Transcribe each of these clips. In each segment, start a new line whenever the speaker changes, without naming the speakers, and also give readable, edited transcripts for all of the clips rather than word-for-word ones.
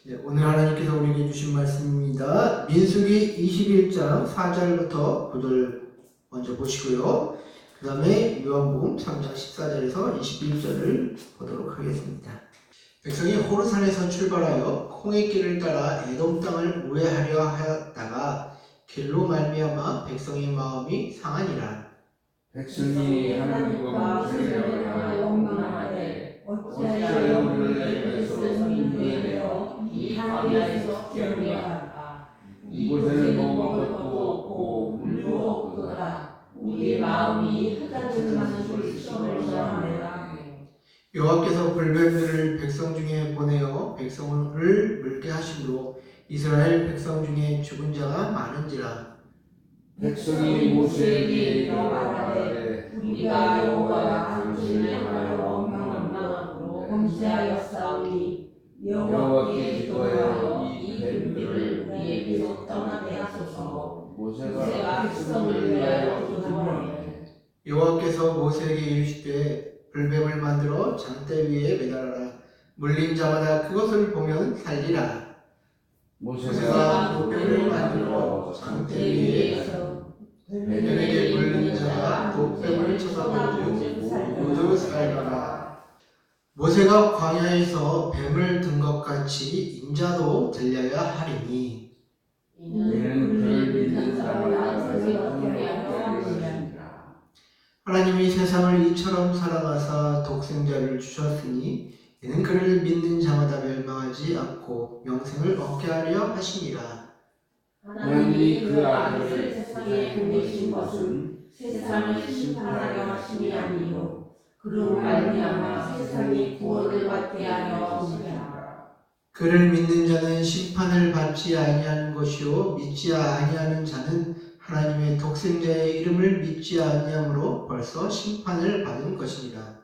오늘 하나님께서 우리에게 주신 말씀입니다. 민수기 21장 4절부터 9절 먼저 보시고요. 그 다음에 요한복음 3장 14절에서 21절을 보도록 하겠습니다. 백성이 호르산에서 출발하여 콩의 길을 따라 에돔 땅을 우회하려 하였다가 길로 말미암아 백성의 마음이 상하니라.
백성이 하나님과 모세를 향하여 원망하되 어찌하여 우리를 애굽에서 인도에 내어 이 광야에서 죽게 하였다. 이곳에는 먹을 것도 없고 물도 없도다. 우리의 마음이 흩어지는 소식을 전하노라.
여호와께서 불뱀들을 백성 중에 보내어 백성을 물게 하심으로 이스라엘 백성 중에 죽은 자가 많은지라.
백성이 모세에게 말하되 우리가 여호와와 당신을 향하여 원망함으로 범죄하였사오니 여호와께 기도하여 이 뱀들을 우리에게서 떠나게 하소서. 모세가 백성을 위하여 기도하되
여호와께서 모세에게 이르시되 불뱀을 만들어 장대 위에 매달아라. 물린 자마다 그것을 보면 살리라. 모세가 독뱀을 만들어 장대 위에 뱀에게 물린 자가 독뱀을 쳐다보고 모두 살거라. 모세가 광야에서 뱀을 든 것 같이 인자도 들려야 하리니
이는 그를 믿는 자마다 생각하게 하려
하나님이 세상을 이처럼 사랑하사 독생자를 주셨으니 이는 그를 믿는 자마다 멸망하지 않고 영생을 얻게 하려 하심이라.
하나님이 그 아들을 세상에 보내신 것은 세상을 심판하려 하심이 아니요 그로 말미암아 세상이 구원을 받게 하려 하심이라.
그를 믿는 자는 심판을 받지 아니하는 것이요 믿지 아니하는 자는 하나님의 독생자의 이름을 믿지 아니함으로 벌써 심판을 받은 것이니라.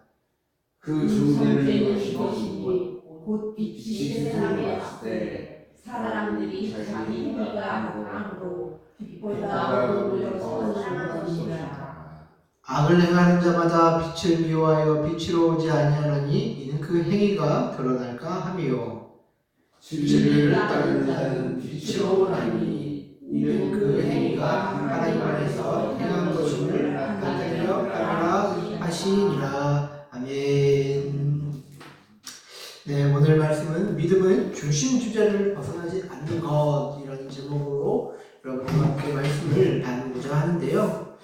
그 존재는 이것이니 곧 빛이 세상에 왔을 때 사람들이 자기 행위가 악함으로 빛보다 어두운 선한 것이니라.
악을 행하는 자마다 빛을 미워하여 빛으로 오지 아니하나니 이는 그 행위가 드러날까 함이요 진리를 따르는 자는 빛으로 오나니 이는 그 행위가 하나님 안에서 행한 것임을 나타내려 하리라 하시니라. 아멘. 네, 오늘 말씀은 믿음은 중심 주제를 벗어나지 않는 것이라는 제목으로 여러분과 함께 말씀을 나누고자 하는데요.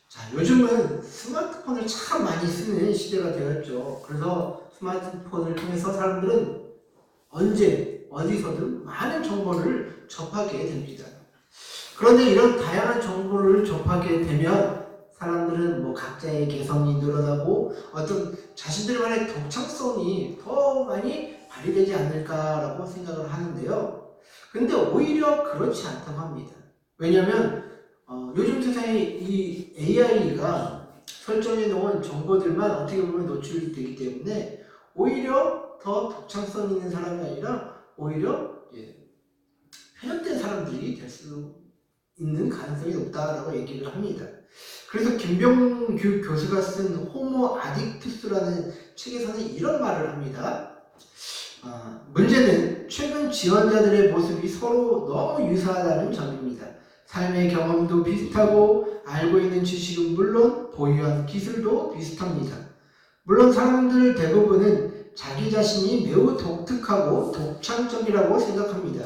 자, 요즘은 스마트폰을 참 많이 쓰는 시대가 되었죠. 그래서 스마트폰을 통해서 사람들은 언제 어디서든 많은 정보를 접하게 됩니다. 그런데 이런 다양한 정보를 접하게 되면 사람들은 각자의 개성이 늘어나고 어떤 자신들만의 독창성이 더 많이 발휘되지 않을까라고 생각을 하는데요. 근데 오히려 그렇지 않다고 합니다. 왜냐하면 요즘 세상에 이 AI가 설정해 놓은 정보들만 어떻게 보면 노출이 되기 때문에 오히려 더 독창성 있는 사람이 아니라 오히려 편협된 사람들이 될 수 있는 가능성이 높다라고 얘기를 합니다. 그래서 김병규 교수가 쓴 호모 아딕투스라는 책에서는 이런 말을 합니다. 문제는 최근 지원자들의 모습이 서로 너무 유사하다는 점입니다. 삶의 경험도 비슷하고 알고 있는 지식은 물론 보유한 기술도 비슷합니다. 물론 사람들 대부분은 자기 자신이 매우 독특하고 독창적이라고 생각합니다.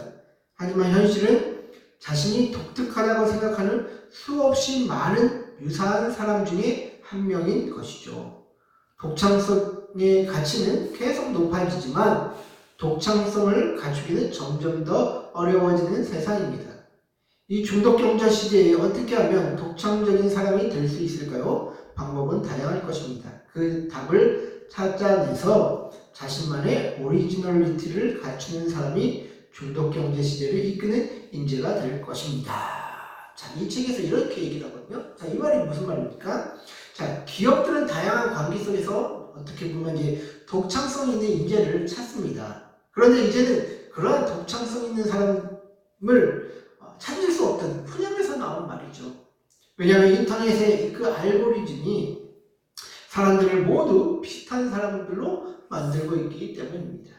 하지만 현실은 자신이 독특하다고 생각하는 수없이 많은 유사한 사람 중에 한 명인 것이죠. 독창성의 가치는 계속 높아지지만 독창성을 갖추기는 점점 더 어려워지는 세상입니다. 이 중독경자 시대에 어떻게 하면 독창적인 사람이 될 수 있을까요? 방법은 다양할 것입니다. 그 답을 찾아내서 자신만의 오리지널리티를 갖추는 사람이 중독경제 시대를 이끄는 인재가 될 것입니다. 자, 이 책에서 이렇게 얘기를 하거든요. 자, 이 말이 무슨 말입니까? 자, 기업들은 다양한 관계 속에서 어떻게 보면 독창성 있는 인재를 찾습니다. 그런데 이제는 그러한 독창성 있는 사람을 찾을 수 없다는 푸념에서 나온 말이죠. 왜냐하면 인터넷의 그 알고리즘이 사람들을 모두 비슷한 사람들로 만들고 있기 때문입니다.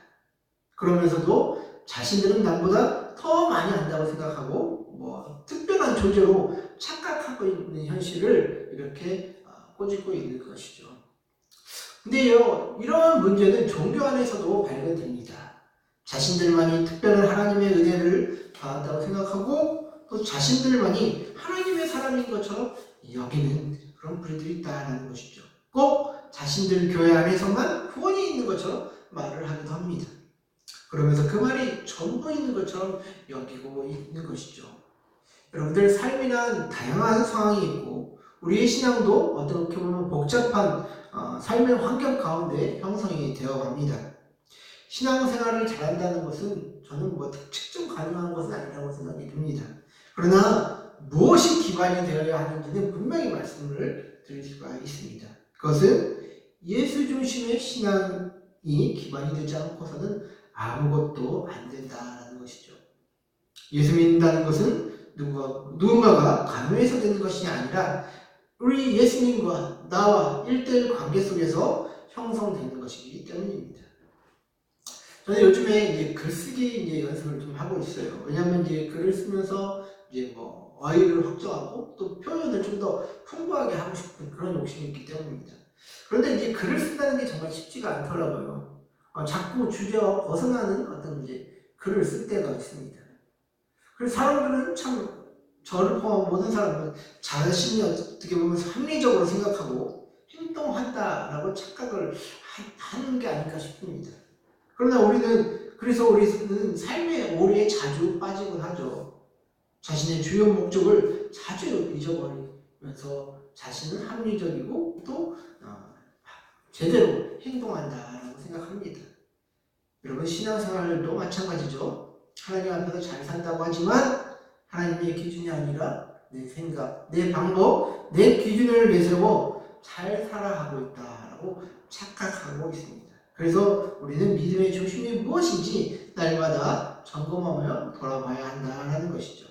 그러면서도 자신들은 남보다 더 많이 안다고 생각하고 특별한 존재로 착각하고 있는 현실을 이렇게 꼬집고 있는 것이죠. 근데요, 이런 문제는 종교 안에서도 발견됩니다. 자신들만이 특별한 하나님의 은혜를 받았다고 생각하고 또 자신들만이 하나님의 사람인 것처럼 여기는 그런 부류들이 있다는 것이죠. 꼭 자신들 교회 안에서만 구원이 있는 것처럼 말을 하기도 합니다. 그러면서 그 말이 전부 있는 것처럼 여기고 있는 것이죠. 여러분들 삶이란 다양한 상황이 있고 우리의 신앙도 어떻게 보면 복잡한 삶의 환경 가운데 형성이 되어갑니다. 신앙생활을 잘한다는 것은 저는 특정 가능한 것은 아니라고 생각이 듭니다. 그러나 무엇이 기반이 되어야 하는지는 분명히 말씀을 드릴 수가 있습니다. 그것은 예수 중심의 신앙이 기반이 되지 않고서는 아무것도 안 된다는 것이죠. 예수 믿는다는 것은 누군가가 간호해서 되는 것이 아니라 우리 예수님과 나와 1대1 관계 속에서 형성되는 것이기 때문입니다. 저는 요즘에 이제 글쓰기 연습을 좀 하고 있어요. 왜냐하면 이제 글을 쓰면서 어휘를 확장하고 또 표현을 좀 더 풍부하게 하고 싶은 그런 욕심이 있기 때문입니다. 그런데 이제 글을 쓴다는 게 정말 쉽지가 않더라고요. 자꾸 주제와 벗어나는 어떤 글을 쓸 때가 있습니다. 그래서 사람들은 참 저를 포함한 모든 사람은 자신이 어떻게 보면 합리적으로 생각하고 행동한다라고 착각을 하는 게 아닐까 싶습니다. 그러나 우리는 삶의 오류에 자주 빠지곤 하죠. 자신의 주요 목적을 자주 잊어버리면서 자신은 합리적이고 또 제대로 행동한다라고 생각합니다. 여러분 신앙생활도 마찬가지죠. 하나님 앞에서 잘 산다고 하지만 하나님의 기준이 아니라 내 생각, 내 방법, 내 기준을 내세워 잘 살아가고 있다라고 착각하고 있습니다. 그래서 우리는 믿음의 중심이 무엇인지 날마다 점검하며 돌아봐야 한다는 것이죠.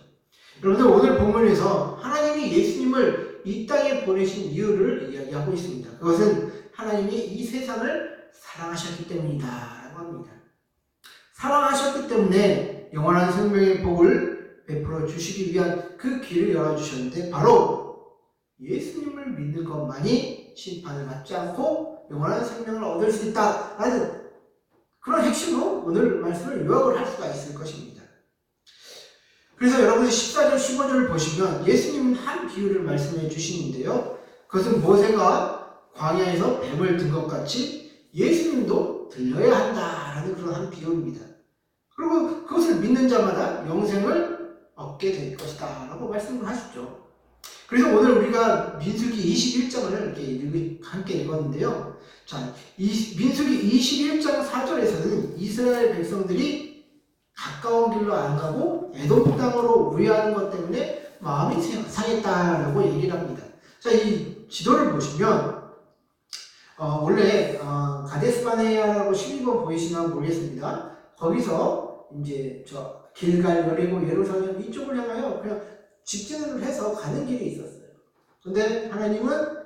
여러분들 오늘 본문에서 하나님이 예수님을 이 땅에 보내신 이유를 이야기하고 있습니다. 그것은 하나님이 이 세상을 사랑하셨기 때문이다 라고 합니다. 사랑하셨기 때문에 영원한 생명의 복을 베풀어 주시기 위한 그 길을 열어주셨는데 바로 예수님을 믿는 것만이 심판을 받지 않고 영원한 생명을 얻을 수 있다라는 그런 핵심으로 오늘 말씀을 요약을 할 수가 있을 것입니다. 그래서 여러분이 14절 15절을 보시면 예수님은 한 비유를 말씀해 주시는데요. 그것은 모세가 광야에서 뱀을 든 것 같이 예수님도 들려야 한다라는 그런 한 비유입니다. 그리고 그것을 믿는 자마다 영생을 얻게 될 것이다 라고 말씀을 하셨죠. 그래서 오늘 우리가 민수기 21장을 이렇게 함께 읽었는데요. 자, 민수기 21장 4절에서는 이스라엘 백성들이 가까운 길로 안 가고 에돔 땅으로 우회하는 것 때문에 마음이 상했다라고 얘기를 합니다. 자, 이 지도를 보시면 원래 가데스바네아라고 12번 보이시나 모르겠습니다. 거기서 이제 길갈, 여리고, 예루살렘 이쪽을 향하여 그냥 직진을 해서 가는 길이 있었어요. 근데 하나님은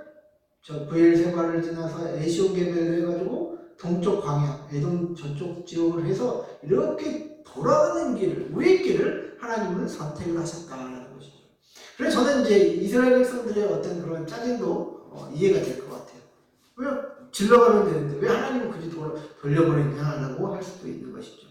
브엘세바를 지나서 에시온게벨을 해가지고 동쪽 광야, 에돔 저쪽 지역을 해서 이렇게 돌아가는 길을, 우회길을 하나님은 선택을 하셨다라는 것이죠. 그래서 저는 이제 이스라엘 백성들의 어떤 그런 짜증도 이해가 될 것 같아요. 왜 질러가면 되는데 왜 하나님은 굳이 돌려버렸냐라고 할 수도 있는 것이죠.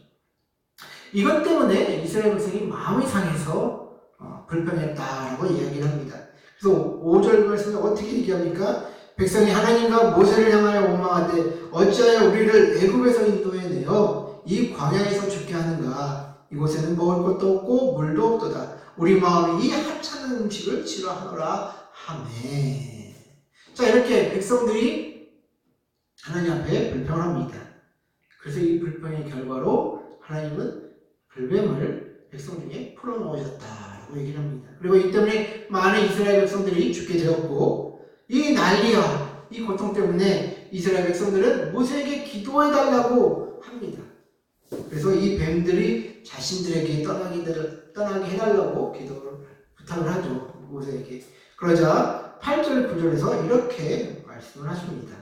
이것 때문에 이스라엘 백성이 마음이 상해서 불평했다라고 이야기를 합니다. 그래서 5절 말씀에 어떻게 얘기합니까? 백성이 하나님과 모세를 향하여 원망하되 어찌하여 우리를 애굽에서 인도해 내어 이 광야에서 죽게 하는가? 이곳에는 먹을 것도 없고 물도 없도다. 우리 마음이 이 하찮은 음식을 싫어하노라 하매. 자, 이렇게 백성들이 하나님 앞에 불평을 합니다. 그래서 이 불평의 결과로 하나님은 불뱀을 백성 중에 풀어놓으셨다라고 얘기를 합니다. 그리고 이 때문에 많은 이스라엘 백성들이 죽게 되었고 이 난리와 이 고통 때문에 이스라엘 백성들은 모세에게 기도해달라고 합니다. 그래서 이 뱀들이 자신들에게 떠나게 해달라고 부탁을 하죠. 모세에게. 그러자 8절 9절에서 이렇게 말씀을 하십니다.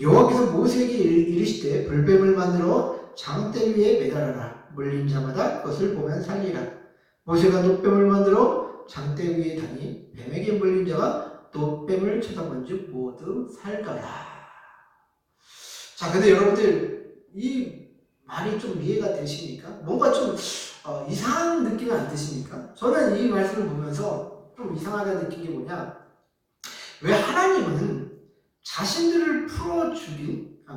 여호와께서 모세에게 이르시되 불뱀을 만들어 장대 위에 매달아라. 물린 자마다 그것을 보면 살리라. 모세가 놋뱀을 만들어 장대 위에 다니 뱀에게 물린 자가 놋뱀을 쳐다본 즉 모두 살더라. 자, 근데 여러분들 이 말이 좀 이해가 되십니까? 뭔가 좀 이상한 느낌이 안 드십니까? 저는 이 말씀을 보면서 좀 이상하다는 느낀 게 뭐냐, 왜 하나님은 자신들을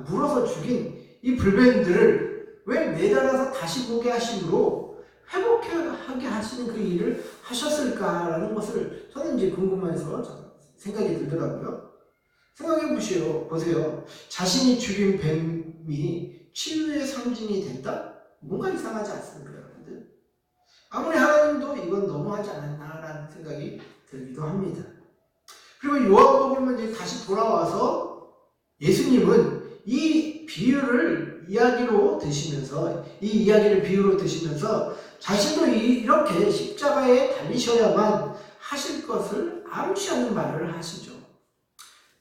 물어서 죽인 이 불뱀들을 왜 매달아서 다시 보게 하심으로 회복하게 하시는 그 일을 하셨을까라는 것을 저는 이제 궁금해서 생각이 들더라고요. 생각해 보세요. 자신이 죽인 뱀이 치유의 상징이 된다? 뭔가 이상하지 않습니까, 여러분들? 아무리 하나님도 이건 너무하지 않았나라는 생각이 들기도 합니다. 그리고 요한복음은 이제 다시 돌아와서 예수님은 이 이야기를 비유로 드시면서 자신도 이렇게 십자가에 달리셔야만 하실 것을 암시하는 말을 하시죠.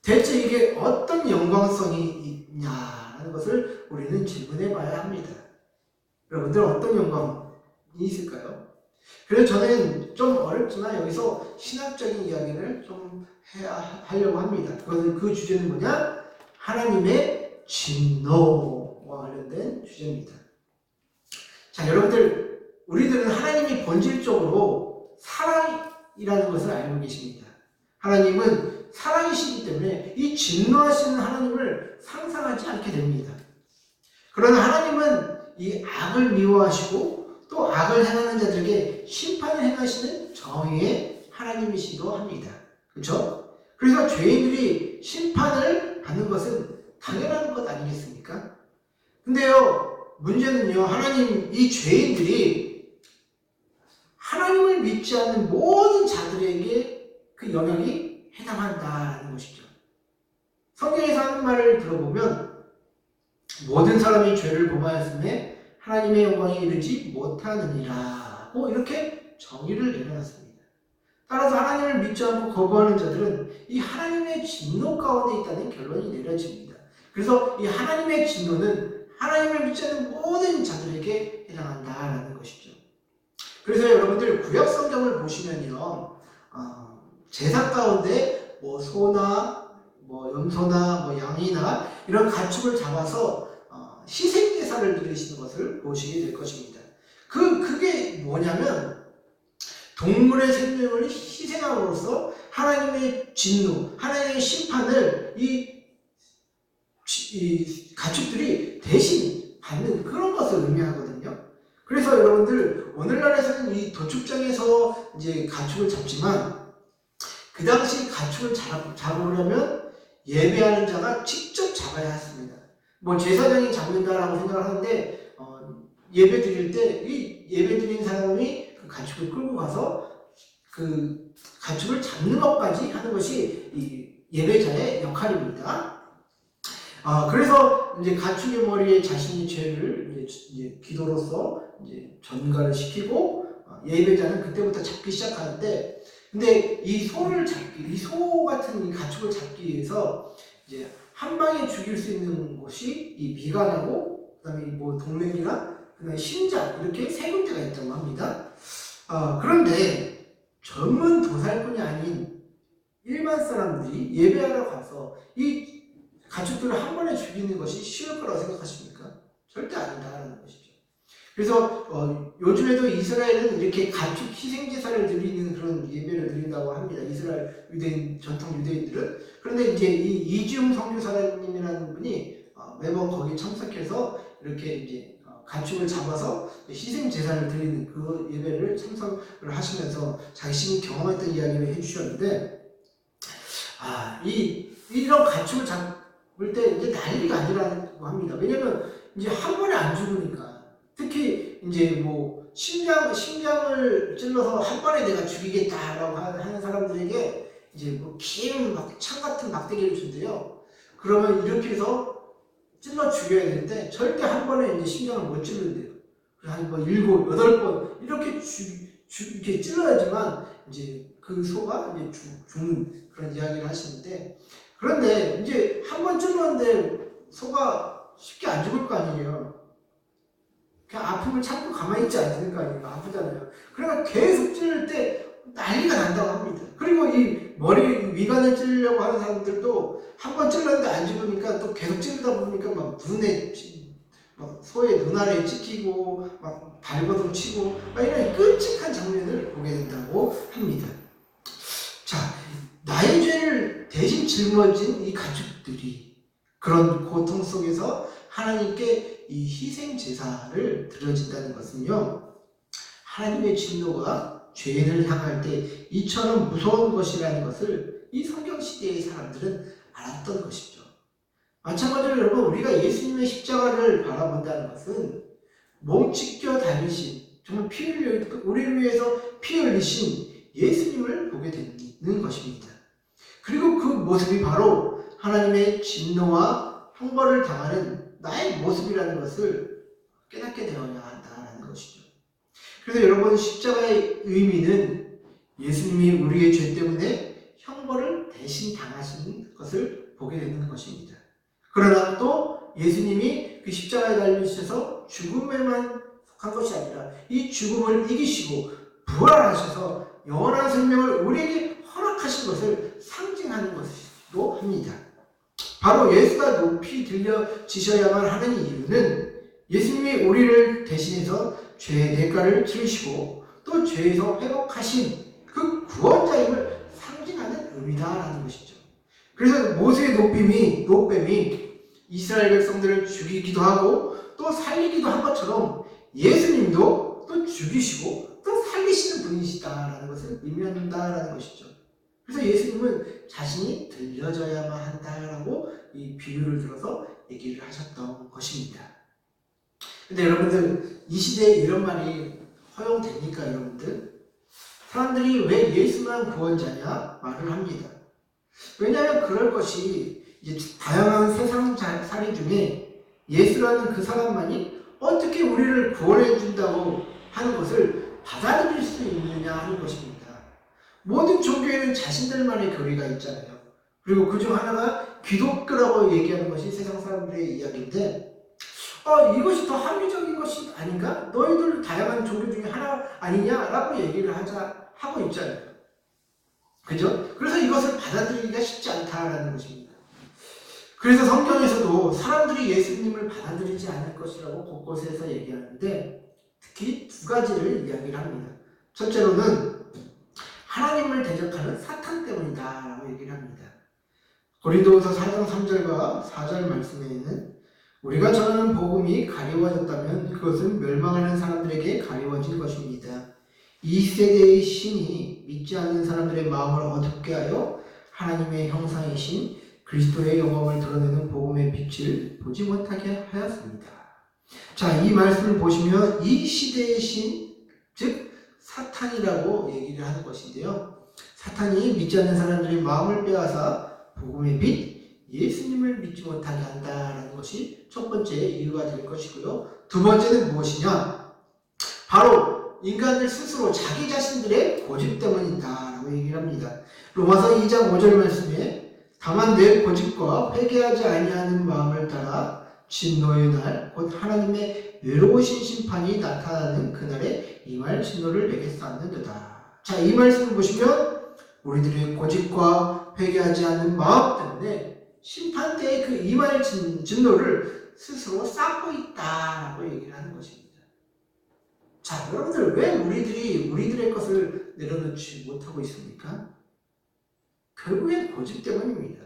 대체 이게 어떤 영광성이 있냐는 것을 우리는 질문해 봐야 합니다. 여러분들 어떤 영광이 있을까요? 그래서 저는 좀 어렵지만 여기서 신학적인 이야기를 좀 하려고 합니다. 그 주제는 뭐냐? 하나님의 진노와 관련된 주제입니다. 자, 여러분들, 우리들은 하나님이 본질적으로 사랑이라는 것을 알고 계십니다. 하나님은 사랑이시기 때문에 이 진노하시는 하나님을 상상하지 않게 됩니다. 그러나 하나님은 이 악을 미워하시고 또 악을 행하는 자들에게 심판을 행하시는 정의의 하나님이시기도 합니다. 그렇죠? 그래서 죄인들이 심판을 받는 것은 당연한 것 아니겠습니까? 근데요, 문제는요, 하나님, 이 죄인들이 하나님을 믿지 않는 모든 자들에게 그 영향이 해당한다는 것이죠. 성경에서 하는 말을 들어보면 모든 사람이 죄를 범하였음에 하나님의 영광에 이르지 못하느니라고 이렇게 정의를 내려놨습니다. 따라서 하나님을 믿지 않고 거부하는 자들은 이 하나님의 진노 가운데 있다는 결론이 내려집니다. 그래서 이 하나님의 진노는 하나님을 믿지 않는 모든 자들에게 해당한다라는 것이죠. 그래서 여러분들 구약 성경을 보시면요, 제사 가운데 소나 염소나 양이나 이런 가축을 잡아서 희생 제사를 드리시는 것을 보시게 될 것입니다. 그게 뭐냐면 동물의 생명을 희생함으로써 하나님의 진노, 하나님의 심판을 이 가축들이 대신 받는 그런 것을 의미하거든요. 그래서 여러분들 오늘날에서는 이 도축장에서 이제 가축을 잡지만 그 당시 가축을 잡으려면 예배하는 자가 직접 잡아야 했습니다. 제사장이 잡는다라고 생각을 하는데 예배 드릴 때 이 예배 드리는 사람이 그 가축을 끌고 가서 그 가축을 잡는 것까지 하는 것이 이 예배자의 역할입니다. 그래서 이제 가축의 머리에 자신의 죄를 이제 기도로서 이제 전가를 시키고 예배자는 그때부터 잡기 시작하는데, 근데 이 소 같은 이 가축을 잡기 위해서 이제 한 방에 죽일 수 있는 곳이 이 미간하고 그다음에 동맥이나 그다음에 심장 이렇게 세 군데가 있다고 합니다. 그런데 전문 도살꾼이 아닌 일반 사람들이 예배하러 가서 이 가축들을 한 번에 죽이는 것이 쉬울 거라고 생각하십니까? 절대 아니다라는 것이죠. 그래서 요즘에도 이스라엘은 이렇게 가축 희생제사를 드리는 그런 예배를 드린다고 합니다. 이스라엘 전통 유대인들은. 그런데 이제 이 이지웅 선교사님이라는 분이 매번 거기 참석해서 이렇게 이제 가축을 잡아서 희생제사를 드리는 그 예배를 참석을 하시면서 자신이 경험했던 이야기를 해주셨는데, 이런 가축을 잡을 때 이제 난리가 아니라고 합니다. 왜냐면 이제 한 번에 안 죽으니까. 특히 이제 심장을 찔러서 한 번에 내가 죽이겠다라고 하는 사람들에게 이제 긴 창 같은 막대기를 준대요. 그러면 이렇게 해서 찔러 죽여야 되는데 절대 한 번에 이제 심장을 못 찔른대요. 한 7, 8번 이렇게 이렇게 찔러야지만 이제 그 소가 이제 죽는 그런 이야기를 하시는데, 그런데 이제 한 번 찔렀는데 소가 쉽게 안 죽을 거 아니에요. 그냥 아픔을 참고 가만히 있지 않는 거 아니에요. 아프잖아요. 그러니까 계속 찌를 때 난리가 난다고 합니다. 그리고 이 머리 위관을 찌르려고 하는 사람들도 한 번 찔렀는데 안 죽으니까 또 계속 찌르다 보니까 막 눈에 막 소의 눈 아래에 찍히고 막 발버둥 치고 막 이런 끔찍한 장면을 보게 된다고 합니다. 자, 나의 죄를 대신 짊어진 이 가축들이 그런 고통 속에서 하나님께 이 희생 제사를 드려진다는 것은요, 하나님의 진노가 죄인을 향할 때 이처럼 무서운 것이라는 것을 이 성경 시대의 사람들은 알았던 것이죠. 마찬가지로 여러분, 우리가 예수님의 십자가를 바라본다는 것은 몸 찢겨 달리신, 정말 우리를 위해서 피 흘리신 예수님을 보게 되는 것입니다. 그리고 그 모습이 바로 하나님의 진노와 형벌을 당하는 나의 모습이라는 것을 깨닫게 되어야 한다는 것이죠. 그래서 여러분, 십자가의 의미는 예수님이 우리의 죄 때문에 형벌을 대신 당하시는 것을 보게 되는 것입니다. 그러나 또 예수님이 그 십자가에 달리셔서 죽음에만 속한 것이 아니라 이 죽음을 이기시고 부활하셔서 영원한 생명을 우리에게 허락하신 것을 상징하는 것이기도 합니다. 바로 예수가 높이 들려지셔야만 하는 이유는 예수님이 우리를 대신해서 죄의 대가를 치르시고 또 죄에서 회복하신 그 구원자임을 상징하는 의미다라는 것이죠. 그래서 모세의 노뱀이 이스라엘 백성들을 죽이기도 하고 또 살리기도 한 것처럼 예수님도 또 죽이시고 또 살리시는 분이시다라는 것을 의미한다라는 것이죠. 그래서 예수님은 자신이 들려져야만 한다라고 이 비유를 들어서 얘기를 하셨던 것입니다. 근데 여러분들, 이 시대에 이런 말이 허용됩니까, 여러분들? 사람들이 왜 예수만 구원자냐 말을 합니다. 왜냐하면 그럴 것이 이제 다양한 세상살이 중에 예수라는 그 사람만이 어떻게 우리를 구원해 준다고 하는 것을 받아들일 수 있느냐 하는 것입니다. 모든 종교에는 자신들만의 교리가 있잖아요. 그리고 그중 하나가 기독교라고 얘기하는 것이 세상 사람들의 이야기인데, 이것이 더 합리적인 것이 아닌가? 너희들 다양한 종교 중에 하나 아니냐라고 얘기를 하고 있잖아요. 그죠? 그래서 이것을 받아들이기가 쉽지 않다라는 것입니다. 그래서 성경에서도 사람들이 예수님을 받아들이지 않을 것이라고 곳곳에서 얘기하는데, 특히 두 가지를 이야기를 합니다. 첫째로는 하나님을 대적하는 사탄 때문이다 라고 얘기를 합니다. 고린도후서 4장 3절과 4절 말씀에는 우리가 전하는 복음이 가리워졌다면 그것은 멸망하는 사람들에게 가리워진 것입니다. 이 세대의 신이 믿지 않는 사람들의 마음을 어둡게 하여 하나님의 형상이신 그리스도의 영광을 드러내는 복음의 빛을 보지 못하게 하였습니다. 자, 이 말씀을 보시면 이 시대의 신, 즉 사탄이라고 얘기를 하는 것인데요. 사탄이 믿지 않는 사람들의 마음을 빼앗아 복음의 빛, 예수님을 믿지 못하게 한다라는 것이 첫 번째 이유가 될 것이고요. 두 번째는 무엇이냐? 바로 인간들 스스로 자기 자신들의 고집 때문이다라고 얘기를 합니다. 로마서 2장 5절 말씀에 다만 내 고집과 회개하지 아니하는 마음을 따라 진노의 날 곧 하나님의 외로우신 심판이 나타나는 그날에 임할 진노를 내게 쌓는도다. 자, 이 말씀을 보시면 우리들의 고집과 회개하지 않는 마음 때문에 심판 때의 그 임할 진노를 스스로 쌓고 있다라고 얘기를 하는 것입니다. 자, 여러분들, 왜 우리들의 것을 내려놓지 못하고 있습니까? 결국엔 고집 때문입니다.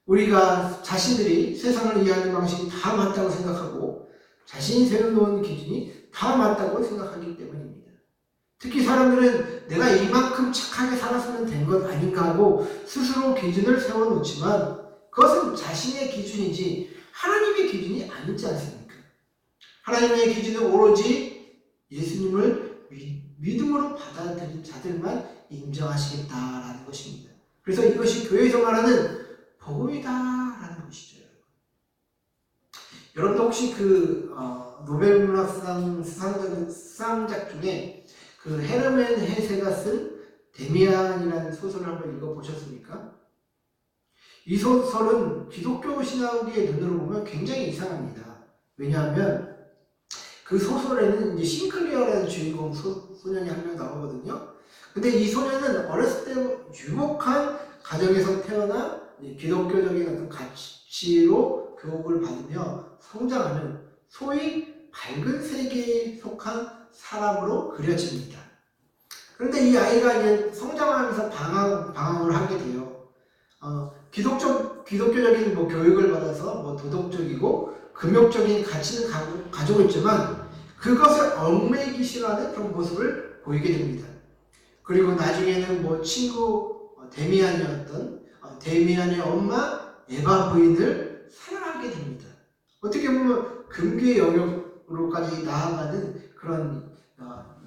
우리가 자신들이 세상을 이해하는 방식이 다 맞다고 생각하고 자신이 세워놓은 기준이 다 맞다고 생각하기 때문입니다. 특히 사람들은 내가 이만큼 착하게 살았으면 된 것 아닌가 하고 스스로 기준을 세워놓지만 그것은 자신의 기준이지 하나님의 기준이 아니지 않습니까? 하나님의 기준은 오로지 예수님을 믿음으로 받아들인 자들만 인정하시겠다라는 것입니다. 그래서 이것이 교회에서 말하는 복음이다라는 것이죠. 여러분도 혹시 노벨 문학상 수상작 중에 그 헤르멘 헤세가 쓴 데미안이라는 소설을 한번 읽어보셨습니까? 이 소설은 기독교 신학의 눈으로 보면 굉장히 이상합니다. 왜냐하면 그 소설에는 이제 싱클리어라는 주인공 소년이 한 명 나오거든요. 근데 이 소년은 어렸을 때 유복한 가정에서 태어나 기독교적인 어떤 가치로 교육을 받으며 성장하는 소위 밝은 세계에 속한 사람으로 그려집니다. 그런데 이 아이가 이제 성장하면서 방황을 하게 돼요. 기독교적인 뭐 교육을 받아서 뭐 도덕적이고 금욕적인 가치는 가지고 있지만 그것을 얽매이기 싫어하는 그런 모습을 보이게 됩니다. 그리고 나중에는 뭐 친구 데미안이었던 데미안의 엄마 에바 부인을 사랑하게 됩니다. 어떻게 보면 금괴 영역으로까지 나아가는 그런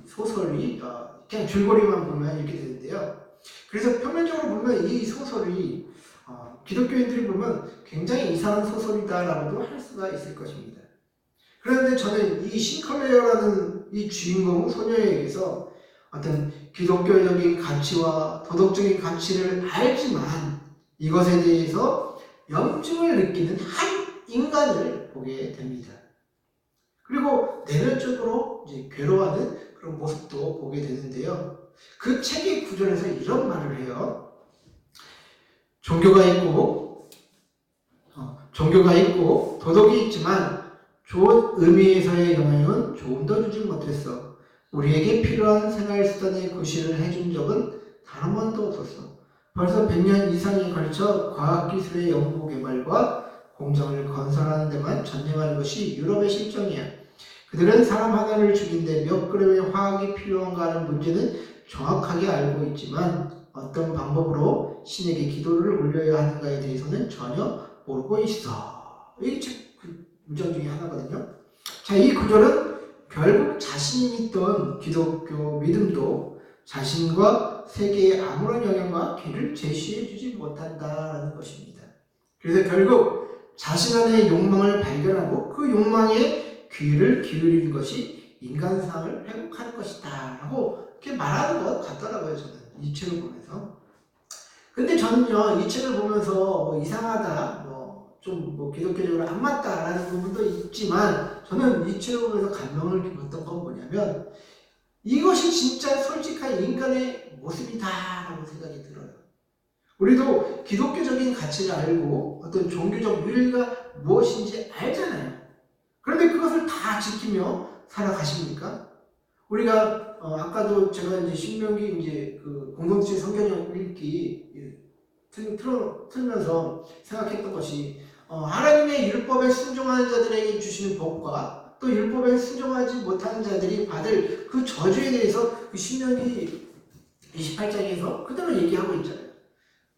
소설이 그냥 줄거리만 보면 이렇게 되는데요. 그래서 표면적으로 보면 이 소설이 기독교인들이 보면 굉장히 이상한 소설이다라고도 할 수가 있을 것입니다. 그런데 저는 이 싱클레어라는 이 주인공 소녀에게서 어떤 기독교적인 가치와 도덕적인 가치를 알지만 이것에 대해서 염증을 느끼는 한 인간을 보게 됩니다. 그리고 내면적으로 이제 괴로워하는 그런 모습도 보게 되는데요. 그 책의 구절에서 이런 말을 해요. 종교가 있고 도덕이 있지만 좋은 의미에서의 영향은 조금 더 주지 못했어. 우리에게 필요한 생활수단의 구실을 해준 적은 단 한 번도 없었어. 벌써 100년 이상에 걸쳐 과학기술의 연구 개발과 공장을 건설하는 데만 전념하는 것이 유럽의 실정이야. 그들은 사람 하나를 죽인데 몇 그램의 화학이 필요한가 하는 문제는 정확하게 알고 있지만 어떤 방법으로 신에게 기도를 올려야 하는가에 대해서는 전혀 모르고 있어. 이게 책 문장 중에 하나거든요. 자, 이 구절은 결국 자신이 믿던 기독교 믿음도 자신과 세계에 아무런 영향과 길을 제시해주지 못한다라는 것입니다. 그래서 결국 자신 안의 욕망을 발견하고 그 욕망에 귀를 기울이는 것이 인간상을 회복하는 것이다 라고 이렇게 말하는 것 같더라고요. 저는 이 책을 보면서. 근데 저는요, 이 책을 보면서 뭐 이상하다, 좀 기독교적으로 안 맞다라는 부분도 있지만 저는 이 책을 보면서 감명을 깊었던 건 뭐냐면 이것이 진짜 솔직한 인간의 모습이다라고 생각이 들어요. 우리도 기독교적인 가치를 알고 어떤 종교적 윤리가 무엇인지 알잖아요. 그런데 그것을 다 지키며 살아가십니까? 우리가 아까도 제가 이제 신명기 이제 그 공동체 성경 읽기 틀면서 생각했던 것이 하나님의 율법에 순종하는 자들에게 주시는 법과 또 율법에 순종하지 못하는 자들이 받을 그 저주에 대해서 그 신명기 28장에서 그대로 얘기하고 있잖아요.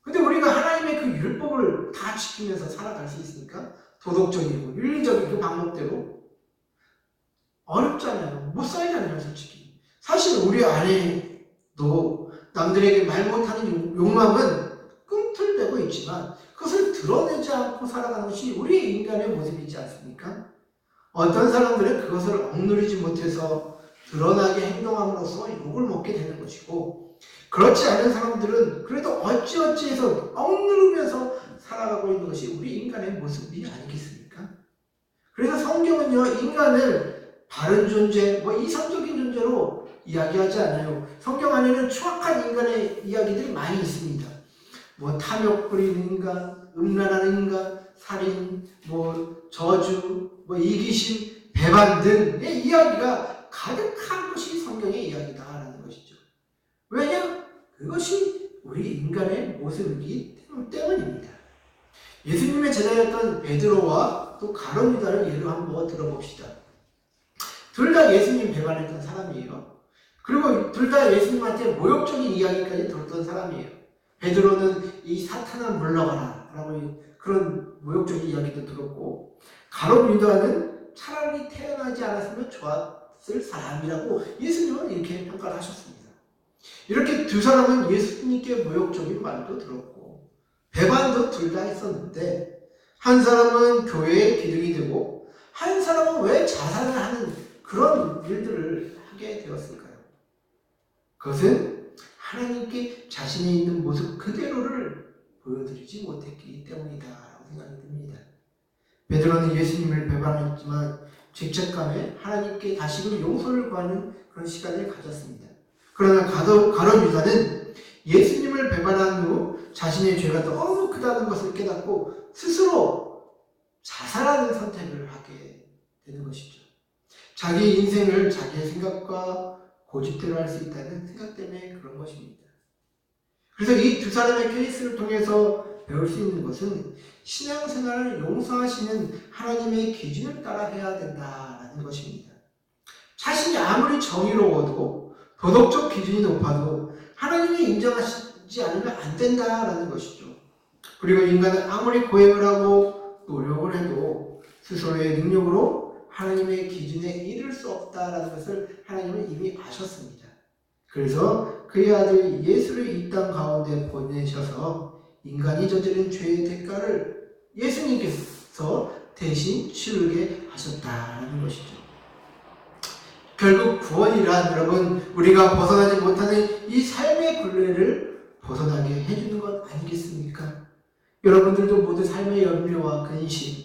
근데 우리가 하나님의 그 율법을 다 지키면서 살아갈 수 있습니까? 도덕적이고 윤리적인 그 방법대로 어렵잖아요. 못 살잖아요, 솔직히. 사실 우리 안에도 남들에게 말 못하는 욕망은 꿈틀대고 있지만 그것을 드러내지 않고 살아가는 것이 우리 인간의 모습이지 않습니까? 어떤 사람들은 그것을 억누르지 못해서 드러나게 행동함으로써 욕을 먹게 되는 것이고 그렇지 않은 사람들은 그래도 어찌어찌해서 억누르면서 살아가고 있는 것이 우리 인간의 모습이 아니겠습니까? 그래서 성경은요, 인간을 바른 존재, 이성적인 존재로 이야기하지 않아요. 성경 안에는 추악한 인간의 이야기들이 많이 있습니다. 탐욕 부리는 인간, 음란하는 인간, 살인, 저주, 이기심, 배반 등의 이야기가 가득한 것이 성경의 이야기다라는 것이죠. 왜냐? 그것이 우리 인간의 모습이기 때문입니다. 예수님의 제자였던 베드로와 또 가룟 유다를 예로 한번 들어봅시다. 둘 다 예수님 배반했던 사람이에요. 그리고 둘 다 예수님한테 모욕적인 이야기까지 들었던 사람이에요. 베드로는 이 사탄아 물러가라 라고 그런 모욕적인 이야기도 들었고 가룟 유다는 차라리 태어나지 않았으면 좋았을 사람이라고 예수님은 이렇게 평가를 하셨습니다. 이렇게 두 사람은 예수님께 모욕적인 말도 들었고 배반도 둘 다 했었는데 한 사람은 교회의 기둥이 되고 한 사람은 왜 자살을 하는 그런 일들을 하게 되었을까요? 그것은 하나님께 자신이 있는 모습 그대로를 보여드리지 못했기 때문이다라고 생각이 듭니다. 베드로는 예수님을 배반했지만 죄책감에 하나님께 다시금 용서를 구하는 그런 시간을 가졌습니다. 그러나 가룟 유다는 예수님을 배반한 후 자신의 죄가 너무 크다는 것을 깨닫고 스스로 자살하는 선택을 하게 되는 것이죠. 자기 인생을 자기의 생각과 고집대로 할 수 있다는 생각 때문에 그런 것입니다. 그래서 이 두 사람의 케이스를 통해서 배울 수 있는 것은 신앙생활을 용서하시는 하나님의 기준을 따라 해야 된다는 것입니다. 자신이 아무리 정의로워도 도덕적 기준이 높아도 하나님이 인정하시지 않으면 안 된다라는 것이죠. 그리고 인간은 아무리 고행을 하고 노력을 해도 스스로의 능력으로 하나님의 기준에 이를 수 없다라는 것을 하나님은 이미 아셨습니다. 그래서 그의 아들 예수를 이 땅 가운데 보내셔서 인간이 저지른 죄의 대가를 예수님께서 대신 치르게 하셨다는 것이죠. 결국 구원이란 여러분, 우리가 벗어나지 못하는 이 삶의 굴레를 벗어나게 해주는 것 아니겠습니까? 여러분들도 모두 삶의 염려와 근심,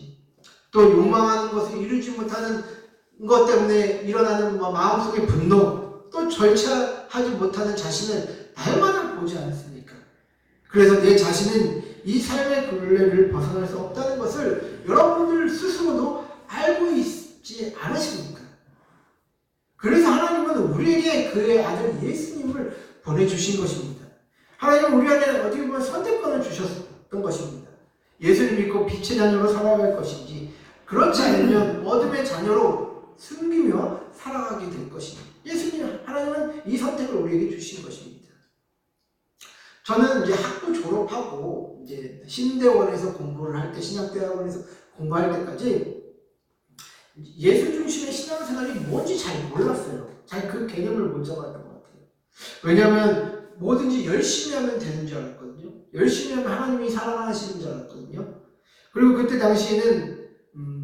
또 욕망하는 것을 이루지 못하는 것 때문에 일어나는 마음속의 분노, 또 절차하지 못하는 자신을 날마다 보지 않습니까? 그래서 내 자신은 이 삶의 굴레를 벗어날 수 없다는 것을 여러분들 스스로도 알고 있지 않으십니까? 그래서 하나님은 우리에게 그의 아들 예수님을 보내주신 것입니다. 하나님은 우리 안에 어떻게 보면 선택권을 주셨던 것입니다. 예수를 믿고 빛의 자녀로 살아갈 것인지, 그렇지 않으면 어둠의 자녀로 숨기며 살아가게 될 것입니다. 하나님은 이 선택을 우리에게 주신 것입니다. 저는 이제 학부 졸업하고 이제 신대원에서 공부를 할 때, 신학대학원에서 공부할 때까지 예수 중심의 신앙생활이 뭔지 잘 몰랐어요. 잘 그 개념을 못 잡았던 것 같아요. 왜냐하면 뭐든지 열심히 하면 되는 줄 알았거든요. 열심히 하면 하나님이 사랑하시는 줄 알았거든요. 그리고 그때 당시에는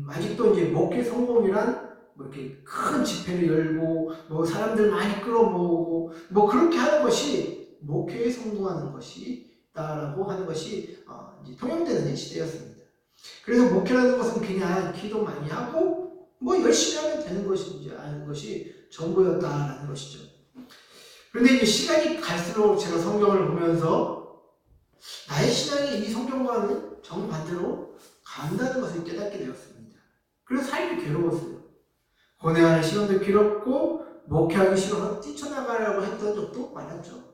아직도 이제 목회 성공이란 뭐 이렇게 큰 집회를 열고 뭐 사람들 많이 끌어모으고 뭐 그렇게 하는 것이 목회에 성공하는 것이다라고 하는 것이 이제 통용되는 시대였습니다. 그래서 목회라는 것은 그냥 기도 많이 하고 뭐 열심히 하면 되는 것인지 아는 것이 전부였다라는 것이죠. 그런데 이제 시간이 갈수록 제가 성경을 보면서 나의 신앙이 이 성경과는 정반대로 간다는 것을 깨닫게 되었습니다. 그래서 삶이 괴로웠어요. 고뇌하는 시간도 길었고 목회하기 싫어서 뛰쳐나가려고 했던 적도 많았죠.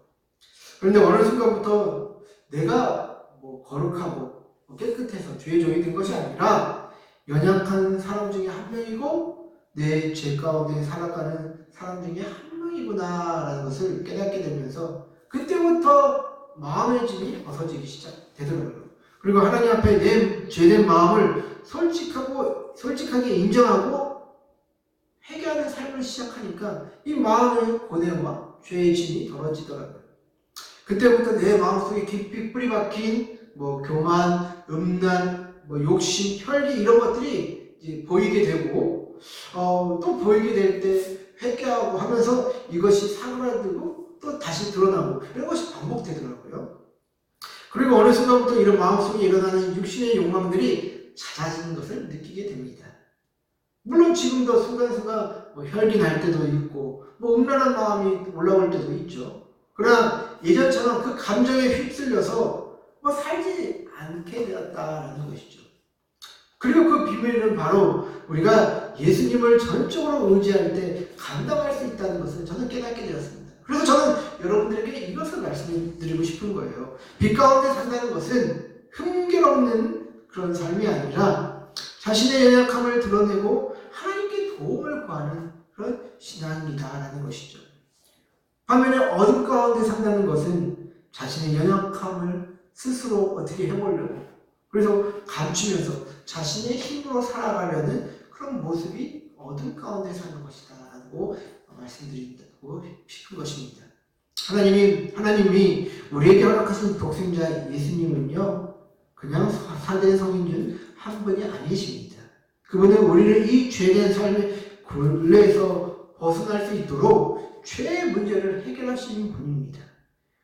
그런데 어느 순간부터 내가 뭐 거룩하고 깨끗해서 주의 종이 된 것이 아니라 연약한 사람 중에 한 명이고 내 죄 가운데 살아가는 사람 중에 한 명이구나 라는 것을 깨닫게 되면서 그때부터 마음의 짐이 벗어지기 시작되더라고요. 그리고 하나님 앞에 내 죄된 마음을 솔직하게 인정하고 회개하는 삶을 시작하니까 이 마음의 고뇌와 죄의 짐이 덜어지더라고요. 그때부터 내 마음속에 깊이 뿌리 박힌 뭐 교만, 음란, 뭐 욕심, 혈기 이런 것들이 이제 보이게 되고 또 보이게 될 때 회개하고 하면서 이것이 사그라들고 또 다시 드러나고 이런 것이 반복되더라고요. 그리고 어느 순간부터 이런 마음속에 일어나는 육신의 욕망들이 잦아지는 것을 느끼게 됩니다. 물론 지금도 순간순간 뭐 혈기 날 때도 있고 뭐 음란한 마음이 올라올 때도 있죠. 그러나 예전처럼 그 감정에 휩쓸려서 뭐 살지 않게 되었다라는 것이죠. 그리고 그 비밀은 바로 우리가 예수님을 전적으로 의지할 때 감당할 수 있다는 것을 저는 깨닫게 되었습니다. 그래서 저는 여러분들에게 이것을 말씀드리고 싶은 거예요. 빛 가운데 산다는 것은 흠결없는 그런 삶이 아니라 자신의 연약함을 드러내고 하나님께 도움을 구하는 그런 신앙이다라는 것이죠. 반면에 어둠 가운데 산다는 것은 자신의 연약함을 스스로 어떻게 해보려고 그래서 감추면서 자신의 힘으로 살아가려는 그런 모습이 어둠 가운데 사는 것이다 라고 말씀드린다고 싶은 것입니다. 하나님이 우리에게 허락하신 독생자 예수님은요 그냥 사대 성인 중 한 분이 아니십니다. 그분은 우리를 이 죄된 삶의 굴레에서 벗어날 수 있도록 죄의 문제를 해결하시는 분입니다.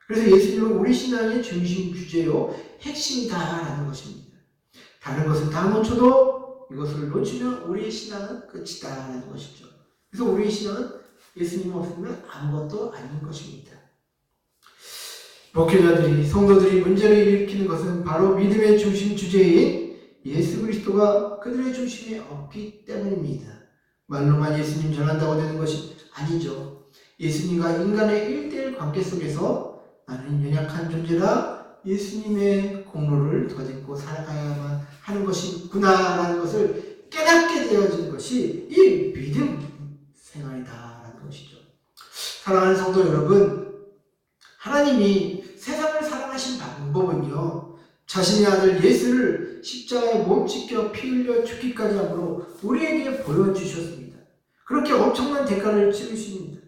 그래서 예수님은 우리 신앙의 중심 주제요 핵심이다라는 것입니다. 다른 것은 다 놓쳐도 이것을 놓치면 우리의 신앙은 끝이다라는 것이죠. 그래서 우리의 신앙은 예수님 없으면 아무것도 아닌 것입니다. 목회자들이, 성도들이 문제를 일으키는 것은 바로 믿음의 중심 주제인 예수 그리스도가 그들의 중심에 없기 때문입니다. 말로만 예수님 전한다고 되는 것이 아니죠. 예수님과 인간의 1:1 관계 속에서 나는 연약한 존재라 예수님의 공로를 덧입고 살아가야만 하는 것이구나라는 것을 깨닫게 되어진 것이 이 믿음 생활이다라는 것이죠. 사랑하는 성도 여러분, 하나님이 세상을 사랑하신 방법은요, 자신의 아들 예수를 십자가에 몸짓겨 피 흘려 죽기까지 함으로 우리에게 보여주셨습니다. 그렇게 엄청난 대가를 치르십니다.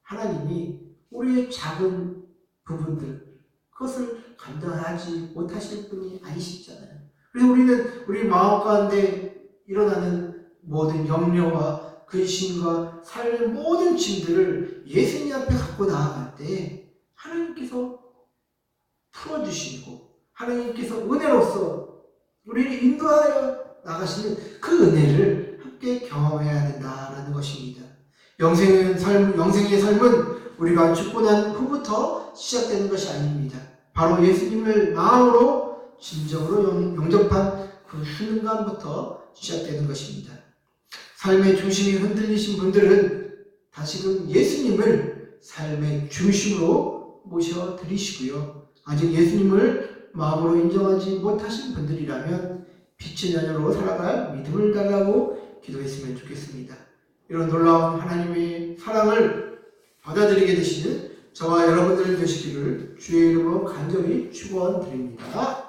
하나님이 우리의 작은 부분들, 그것을 감당하지 못하실 분이 아니시잖아요. 그래서 우리는 우리 마음 가운데 일어나는 모든 염려와 근심과 삶의 모든 짐들을 예수님 앞에 갖고 나아갈 때 하나님께서 풀어주시고 하나님께서 은혜로서 우리를 인도하여 나가시는 그 은혜를 함께 경험해야 된다라는 것입니다. 영생의 삶은 우리가 죽고 난 후부터 시작되는 것이 아닙니다. 바로 예수님을 마음으로 진정으로 영접한 그 순간부터 시작되는 것입니다. 삶의 중심이 흔들리신 분들은 다시금 예수님을 삶의 중심으로 모셔드리시고요. 아직 예수님을 마음으로 인정하지 못하신 분들이라면 빛의 자녀로 살아갈 믿음을 달라고 기도했으면 좋겠습니다. 이런 놀라운 하나님의 사랑을 받아들이게 되시는 저와 여러분들 되시기를 주의 이름으로 간절히 축원드립니다.